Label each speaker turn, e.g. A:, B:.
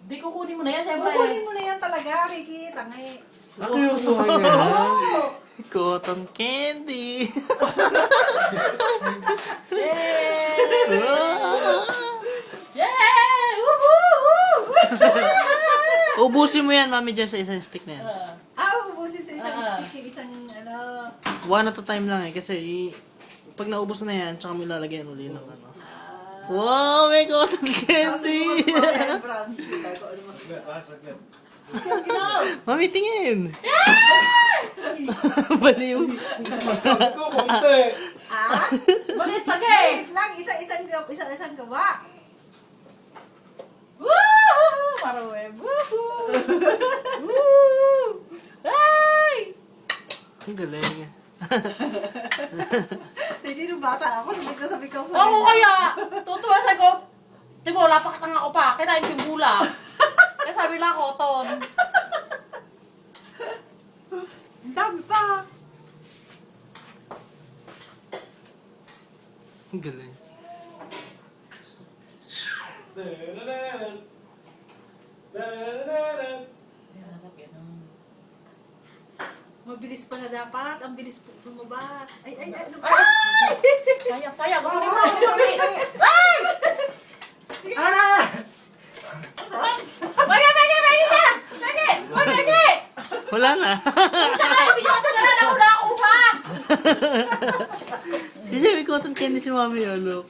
A: Di kukunin mo na yan, syempre.
B: Kukunin mo na yan talaga, Ricky. Tangay.
C: Ako yung kuha niya.
D: Cotton candy.
A: Yay! Yay! Woohoo!
D: Ubusin mo yan, mami, dyan sa isang stick na yan.
B: Ubusin sa isang stick yung isang ano.
D: One at a time lang eh, kasi pag naubos na yan, tsaka mo ilalagyan uli ng ano. Wow, may cotton candy!
B: Brown sugar ko. Ano mo?
C: Saglit.
D: Mami, tingin! Baliw.
C: Ito, konti.
A: Maliit lang eh!
B: Wait lang, isa-isang gawa.
A: Woohoo! Parang web. Woohoo! Woo! Hey!
D: Ang galing.
B: Hindi nung bata ako, sabi ko sa
A: Ako kaya, tutuwa sa ko, di mo, napakatang ako pa, kinain yung bulak. Kaya sabi lang ako, Ton.
B: Ang dami pa.
D: Ang galing.
B: Mabilis pa na dapat. Ang bilis po lumabas. Ay!
A: Sayang, sayang. Kukunin mo, kukunin mo. Ay! Bagay, bagay, bagay na! Bagay! Bagay!
D: Wala na.
A: Tsaka, hindi ko ito na ako nakuha!
D: Kasi may cotton candy si mami, oh, look.